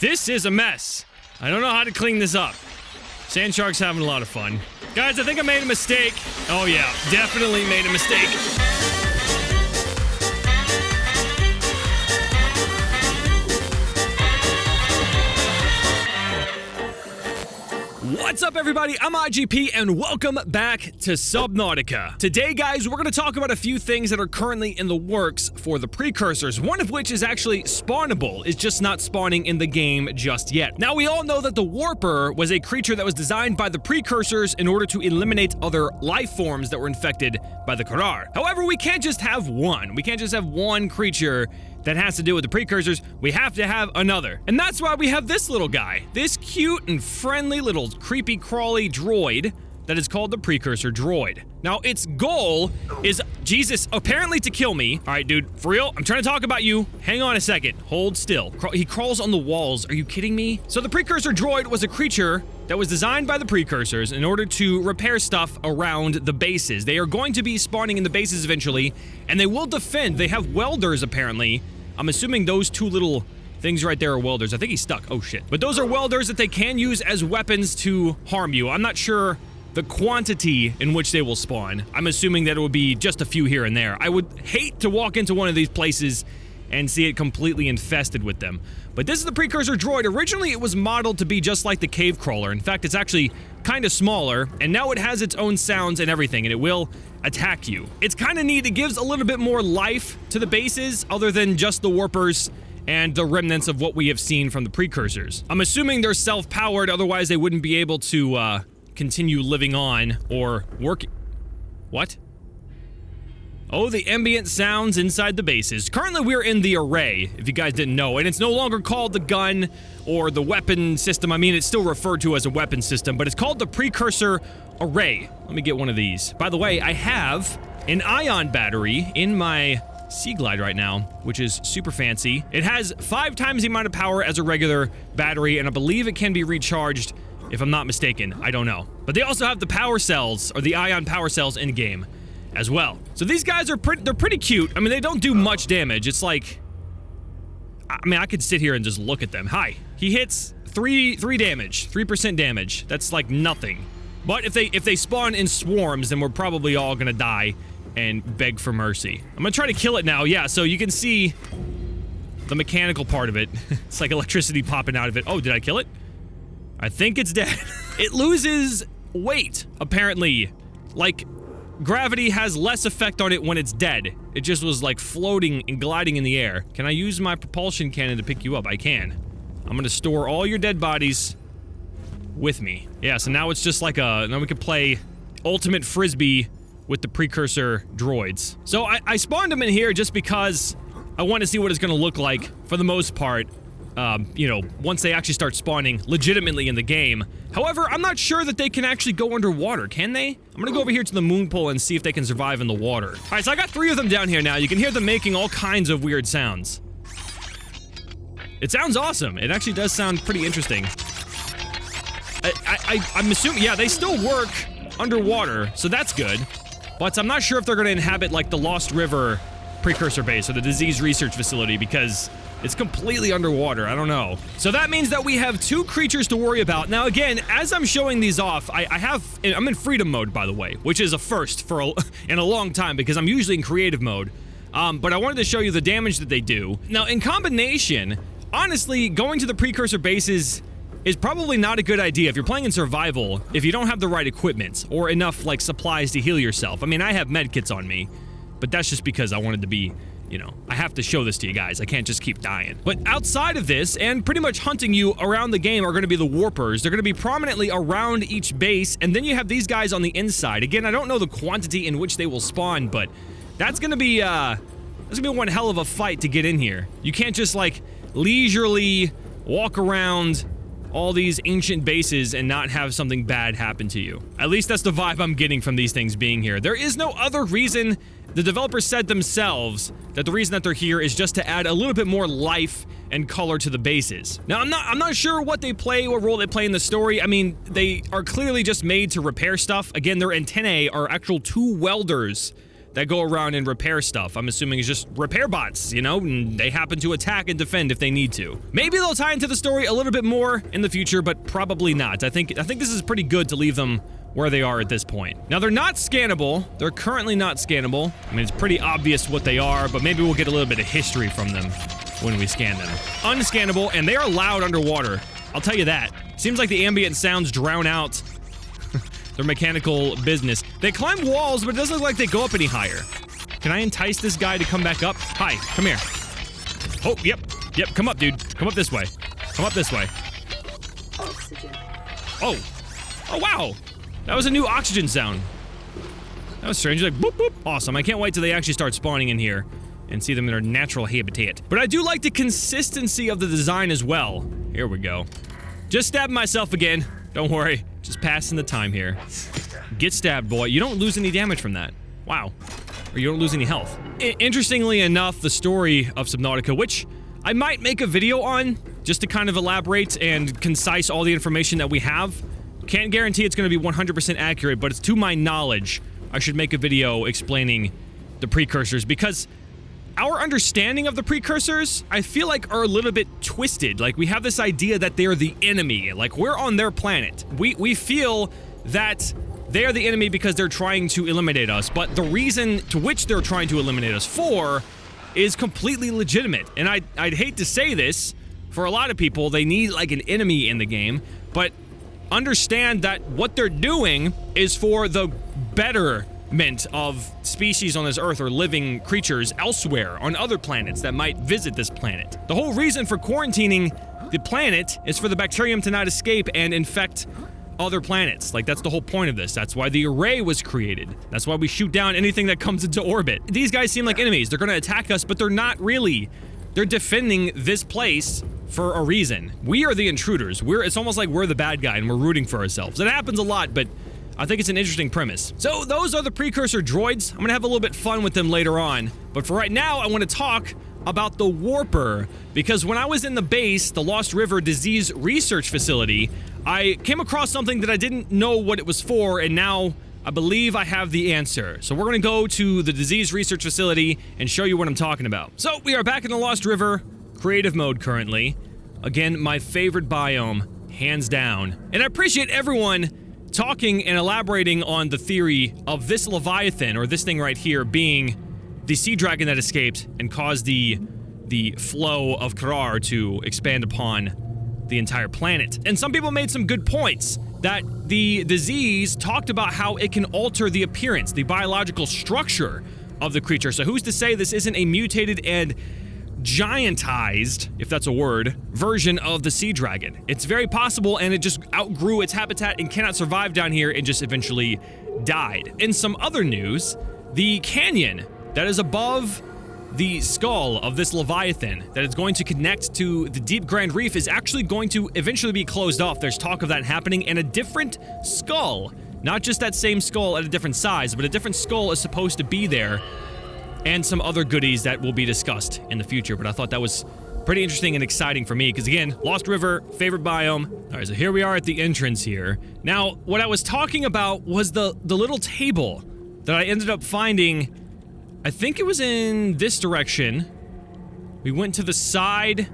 This is a mess. I don't know how to clean this up. Sand Shark's having a lot of fun. Guys, I think I made a mistake. Oh yeah, definitely made a mistake. What's up, everybody? I'm IGP, and welcome back to Subnautica. Today, guys, we're going to talk about a few things that are currently in the works for the Precursors, one of which is actually spawnable. It's just not spawning in the game just yet. Now, we all know that the Warper was a creature that was designed by the Precursors in order to eliminate other life forms that were infected by the Karar. However, we can't just have one. We can't just have one creature that has to do with the Precursors. We have to have another. And that's why we have this little guy. This cute and friendly little creepy crawly droid that is called the Precursor Droid. Now, its goal is, Jesus, apparently to kill me. All right, dude, for real, I'm trying to talk about you. Hang on a second. Hold still. He crawls on the walls. Are you kidding me? So the Precursor Droid was a creature that was designed by the Precursors in order to repair stuff around the bases. They are going to be spawning in the bases eventually, and they will defend. They have welders, apparently. I'm assuming those two little things right there are welders. I think he's stuck. Oh, shit. But those are welders that they can use as weapons to harm you. I'm not sure the quantity in which they will spawn. I'm assuming that it would be just a few here and there. I would hate to walk into one of these places and see it completely infested with them. But this is the Precursor Droid. Originally, it was modeled to be just like the Cave Crawler. In fact, it's actually kind of smaller, and now it has its own sounds and everything, and it will attack you. It's kind of neat. It gives a little bit more life to the bases, other than just the Warpers and the remnants of what we have seen from the Precursors. I'm assuming they're self-powered, otherwise they wouldn't be able to, continue living on or working. What? Oh, the ambient sounds inside the bases. Currently, we're in the array, if you guys didn't know, and it's no longer called the gun or the weapon system. I mean, it's still referred to as a weapon system, but it's called the Precursor Array. Let me get one of these. By the way, I have an ion battery in my Sea Glide right now, which is super fancy. It has 5 times the amount of power as a regular battery, and I believe it can be recharged, if I'm not mistaken. I don't know. But they also have the power cells, or the ion power cells in game as well. So these guys are they're pretty cute. I mean, they don't do much damage. It's like, I mean, I could sit here and just look at them. Hi. He hits 3 damage, 3% damage. That's like nothing. But if they spawn in swarms, then we're probably all gonna die and beg for mercy. I'm gonna try to kill it now. Yeah, so you can see the mechanical part of it. It's like electricity popping out of it. Oh, did I kill it? I think it's dead. It loses weight, apparently. Like, gravity has less effect on it when it's dead. It just was like floating and gliding in the air. Can I use my propulsion cannon to pick you up? I can. I'm gonna store all your dead bodies with me. Yeah, so now it's just like now we can play ultimate frisbee with the Precursor droids. So I spawned them in here just because I want to see what it's gonna look like for the most part. You know, once they actually start spawning legitimately in the game. However, I'm not sure that they can actually go underwater, can they? I'm gonna go over here to the moon pool and see if they can survive in the water. Alright, so I got 3 of them down here now. You can hear them making all kinds of weird sounds. It sounds awesome. It actually does sound pretty interesting. I'm assuming, yeah, they still work underwater, so that's good. But I'm not sure if they're gonna inhabit, like, the Lost River Precursor Base or the Disease Research Facility, because it's completely underwater. I don't know. So that means that we have 2 creatures to worry about. Now, again, as I'm showing these off, I'm in freedom mode, by the way, which is a first in a long time because I'm usually in creative mode. But I wanted to show you the damage that they do. Now, in combination, honestly, going to the Precursor bases is probably not a good idea if you're playing in survival, if you don't have the right equipment or enough, like, supplies to heal yourself. I mean, I have medkits on me, but that's just because I wanted to be, you know, I have to show this to you guys. I can't just keep dying. But outside of this, and pretty much hunting you around the game, are going to be the Warpers. They're going to be prominently around each base, and then you have these guys on the inside. Again, I don't know the quantity in which they will spawn, but that's going to be one hell of a fight to get in here. You can't just, like, leisurely walk around all these ancient bases and not have something bad happen to you. At least that's the vibe I'm getting from these things being here. There is no other reason. The developers said themselves that the reason that they're here is just to add a little bit more life and color to the bases. Now, I'm not sure what role they play in the story. I mean, they are clearly just made to repair stuff. Again, their antennae are actual 2 welders that go around and repair stuff. I'm assuming it's just repair bots, you know, and they happen to attack and defend if they need to. Maybe they'll tie into the story a little bit more in the future, but probably not. I think this is pretty good to leave them where they are at this point. Now, they're not scannable. They're currently not scannable. I mean, it's pretty obvious what they are, but maybe we'll get a little bit of history from them when we scan them. Unscannable, and they are loud underwater. I'll tell you that. Seems like the ambient sounds drown out their mechanical business. They climb walls, but it doesn't look like they go up any higher. Can I entice this guy to come back up? Hi, come here. Oh, yep, come up, dude. Come up this way. Come up this way. Oxygen. Oh, wow. That was a new oxygen sound. That was strange, like boop, boop. Awesome, I can't wait till they actually start spawning in here and see them in their natural habitat. But I do like the consistency of the design as well. Here we go. Just stabbing myself again. Don't worry, just passing the time here. Get stabbed, boy. You don't lose any damage from that. Wow. Or you don't lose any health. Interestingly enough, the story of Subnautica, which I might make a video on, just to kind of elaborate and concise all the information that we have. Can't guarantee it's going to be 100% accurate, but it's to my knowledge. I should make a video explaining the precursors, because our understanding of the precursors, I feel like, are a little bit twisted. Like, we have this idea that they're the enemy. Like, we're on their planet. We feel that they're the enemy because they're trying to eliminate us, but the reason to which they're trying to eliminate us for is completely legitimate. And I'd hate to say this, for a lot of people, they need, like, an enemy in the game, but understand that what they're doing is for the betterment of species on this Earth or living creatures elsewhere on other planets that might visit this planet. The whole reason for quarantining the planet is for the bacterium to not escape and infect other planets. Like, that's the whole point of this. That's why the array was created. That's why we shoot down anything that comes into orbit. These guys seem like enemies. They're gonna attack us, but they're not really. They're defending this place for a reason. We are the intruders. It's almost like we're the bad guy and we're rooting for ourselves. It happens a lot, but I think it's an interesting premise. So those are the Precursor droids. I'm gonna have a little bit fun with them later on. But for right now, I want to talk about the Warper, because when I was in the base, the Lost River Disease Research Facility, I came across something that I didn't know what it was for, and now I believe I have the answer. So we're gonna go to the Disease Research Facility and show you what I'm talking about. So we are back in the Lost River, creative mode currently. Again, my favorite biome, hands down. And I appreciate everyone talking and elaborating on the theory of this Leviathan, or this thing right here, being the sea dragon that escaped and caused the flow of Karar to expand upon the entire planet. And some people made some good points, that the disease talked about how it can alter the appearance, the biological structure of the creature. So who's to say this isn't a mutated and giantized, if that's a word, version of the sea dragon? It's very possible, and it just outgrew its habitat and cannot survive down here and just eventually died. In some other news, the canyon that is above the skull of this Leviathan that is going to connect to the Deep Grand Reef is actually going to eventually be closed off. There's talk of that happening, and a different skull, not just that same skull at a different size, but a different skull is supposed to be there, and some other goodies that will be discussed in the future. But I thought that was pretty interesting and exciting for me, because again, Lost River, favorite biome. All right, so here we are at the entrance here. Now, what I was talking about was the little table that I ended up finding. I think it was in this direction. We went to the side.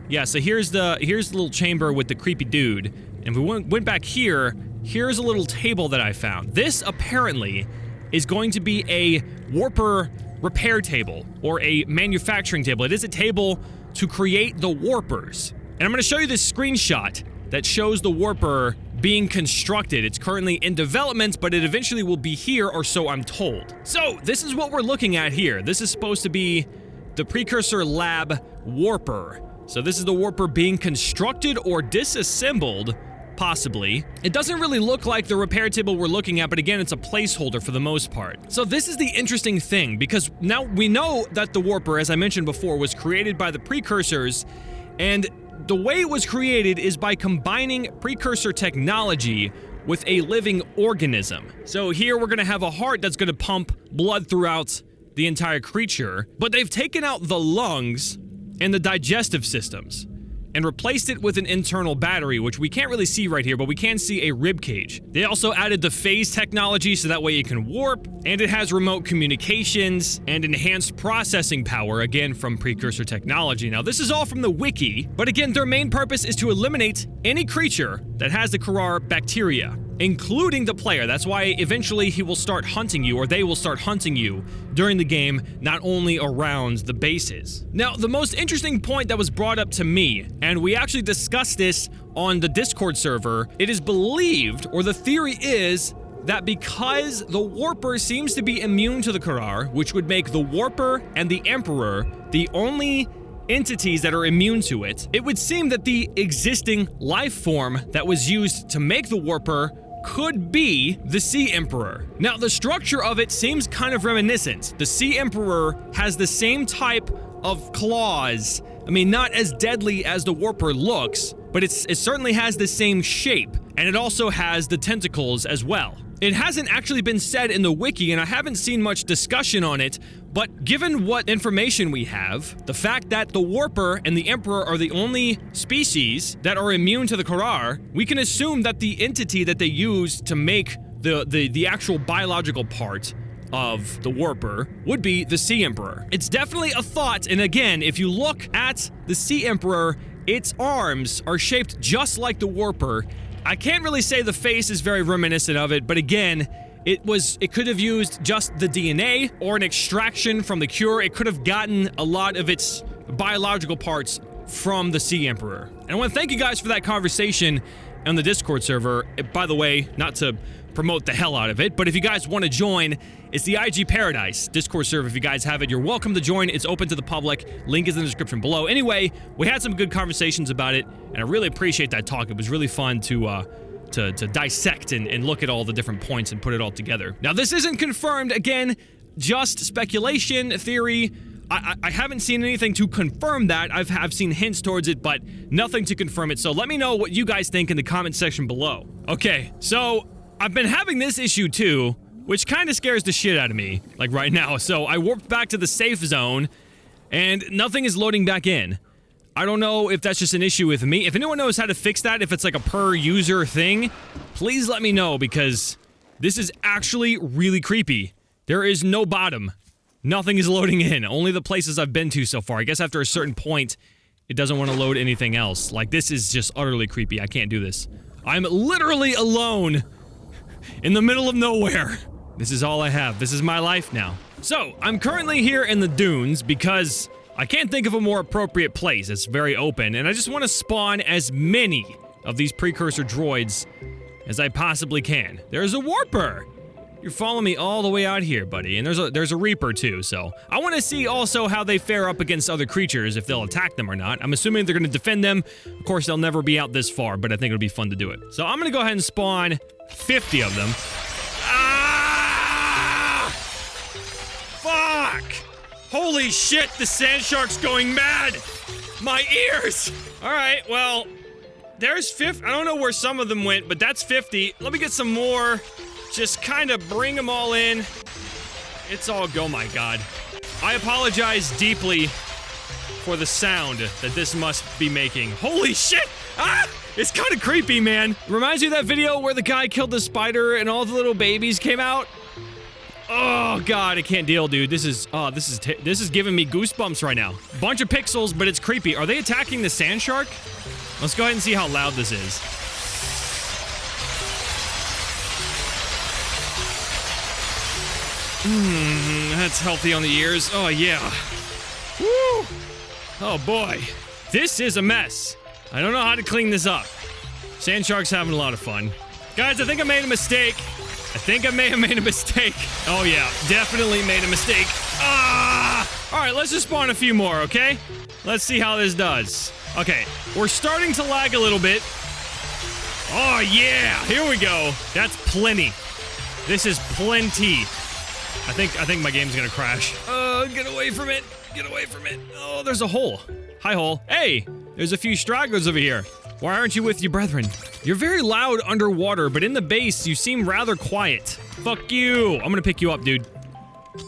Yeah, so here's the little chamber with the creepy dude. And if we went back here, here's a little table that I found. This apparently is going to be a Warper repair table, or a manufacturing table. It is a table to create the Warpers. And I'm gonna show you this screenshot that shows the Warper being constructed. It's currently in development, but it eventually will be here, or so I'm told. So this is what we're looking at here. This is supposed to be the Precursor Lab Warper. So this is the Warper being constructed or disassembled, possibly. It doesn't really look like the repair table we're looking at, but again, it's a placeholder for the most part. So this is the interesting thing, because now we know that the Warper, as I mentioned before, was created by the Precursors, and the way it was created is by combining Precursor technology with a living organism. So here we're gonna have a heart that's gonna pump blood throughout the entire creature, but they've taken out the lungs and the digestive systems. and replaced it with an internal battery, which we can't really see right here, but we can see a rib cage. They also added the phase technology so that way it can warp, and it has remote communications and enhanced processing power, again from Precursor technology. Now, this is all from the wiki, but again, their main purpose is to eliminate any creature that has the Karar bacteria, including the player. That's why eventually he will start hunting you, or they will start hunting you during the game, not only around the bases. Now, the most interesting point that was brought up to me, and we actually discussed this on the Discord server, it is believed, or the theory is, that because the Warper seems to be immune to the Karar, which would make the Warper and the Emperor the only entities that are immune to it, it would seem that the existing life form that was used to make the Warper could be the Sea Emperor. Now, the structure of it seems kind of reminiscent. The Sea Emperor has the same type of claws. I mean, not as deadly as the Warper looks, but it certainly has the same shape, and it also has the tentacles as well. It hasn't actually been said in the wiki, and I haven't seen much discussion on it, but given what information we have, the fact that the Warper and the Emperor are the only species that are immune to the Karar, we can assume that the entity that they used to make the actual biological part of the Warper would be the Sea Emperor. It's definitely a thought, and again, if you look at the Sea Emperor, its arms are shaped just like the Warper. I can't really say the face is very reminiscent of it, but again, it could have used just the DNA or an extraction from the cure. It could have gotten a lot of its biological parts from the Sea Emperor. And I want to thank you guys for that conversation on the Discord server. By the way, not to promote the hell out of it, but if you guys want to join, it's the IG Paradise Discord server. If you guys have it, you're welcome to join. It's open to the public. Link is in the description below. Anyway, we had some good conversations about it, and I really appreciate that talk. It was really fun to dissect and look at all the different points and put it all together. Now, this isn't confirmed. Again, just speculation, theory. I haven't seen anything to confirm that. I've seen hints towards it, but nothing to confirm it. So let me know what you guys think in the comment section below. Okay, so I've been having this issue too, which kind of scares the shit out of me, like right now. So I warped back to the safe zone, and nothing is loading back in. I don't know if that's just an issue with me. If anyone knows how to fix that, if it's like a per user thing, please let me know, because this is actually really creepy. There is no bottom. Nothing is loading in. Only the places I've been to so far. I guess after a certain point, it doesn't want to load anything else. Like, this is just utterly creepy. I can't do this. I'm literally alone in the middle of nowhere. This is all I have. This is my life now. So, I'm currently here in the dunes because I can't think of a more appropriate place. It's very open, and I just want to spawn as many of these Precursor droids as I possibly can. There's a Warper! You're following me all the way out here, buddy, and there's a Reaper too, so I want to see also how they fare up against other creatures, if they'll attack them or not. I'm assuming they're going to defend them. Of course, they'll never be out this far, but I think it'll be fun to do it. So I'm going to go ahead and spawn 50 of them. Ah! Fuck! Holy shit, the sand shark's going mad! My ears! Alright, well, there's 50. I don't know where some of them went, but that's 50. Let me get some more. Just kind of bring them all in. It's all go, my god. I apologize deeply for the sound that this must be making. Holy shit! Ah! It's kind of creepy, man. Reminds me of that video where the guy killed the spider and all the little babies came out. Oh god, I can't deal, dude. This is giving me goosebumps right now. Bunch of pixels, but it's creepy. Are they attacking the sand shark? Let's go ahead and see how loud this is. That's healthy on the ears. Oh, yeah. Woo! Oh, boy. This is a mess. I don't know how to clean this up. Sand shark's having a lot of fun. Guys, I think I made a mistake. I think I may have made a mistake. Oh, yeah. Definitely made a mistake. Ah! Alright, let's just spawn a few more, okay? Let's see how this does. Okay, we're starting to lag a little bit. Oh, yeah! Here we go. That's plenty. This is plenty. I think my game's gonna crash. Get away from it. Get away from it. Oh, there's a hole. Hi, hole. Hey, there's a few stragglers over here. Why aren't you with your brethren? You're very loud underwater, but in the base, you seem rather quiet. Fuck you. I'm gonna pick you up, dude.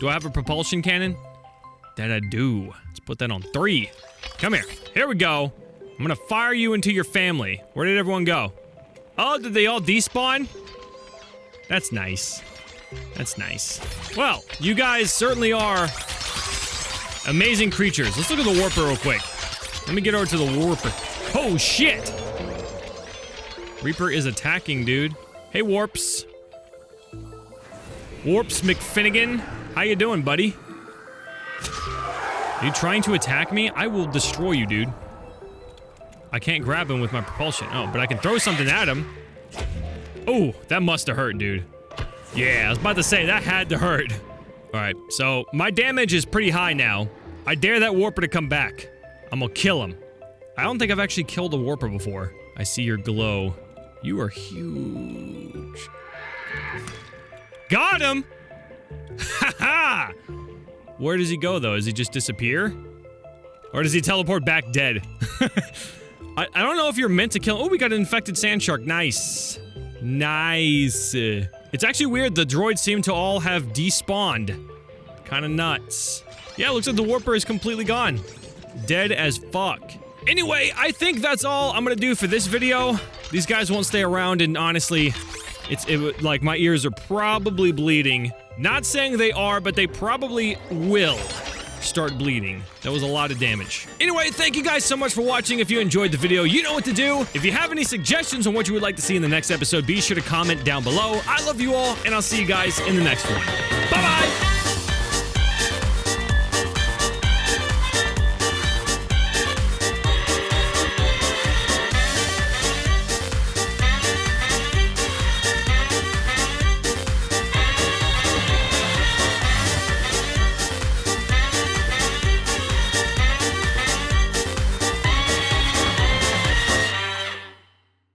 Do I have a propulsion cannon? That I do. Let's put that on 3. Come here. Here we go. I'm I'm gonna fire you into your family. Where did everyone go? Oh, did they all despawn? That's nice. That's nice. Well, you guys certainly are amazing creatures. Let's look at the warper real quick. Let me get over to the warper. Oh, shit! Reaper is attacking, dude. Hey, Warps. Warps McFinnigan. How you doing, buddy? Are you trying to attack me? I will destroy you, dude. I can't grab him with my propulsion. Oh, but I can throw something at him. Oh, that must have hurt, dude. Yeah, I was about to say, that had to hurt. Alright, so my damage is pretty high now. I dare that warper to come back. I'm gonna kill him. I don't think I've actually killed a warper before. I see your glow. You are huge. Got him! Haha! Where does he go, though? Does he just disappear? Or does he teleport back dead? I don't know if you're meant to kill— oh, we got an infected sand shark. Nice. Nice. It's actually weird. The droids seem to all have despawned. Kinda nuts. Yeah, it looks like the warper is completely gone. Dead as fuck. Anyway, I think that's all I'm gonna do for this video. These guys won't stay around, and honestly, like, my ears are probably bleeding. Not saying they are, but they probably will start bleeding. That was a lot of damage. Anyway, thank you guys so much for watching. If you enjoyed the video, you know what to do. If you have any suggestions on what you would like to see in the next episode, be sure to comment down below. I love you all, and I'll see you guys in the next one. Bye-bye!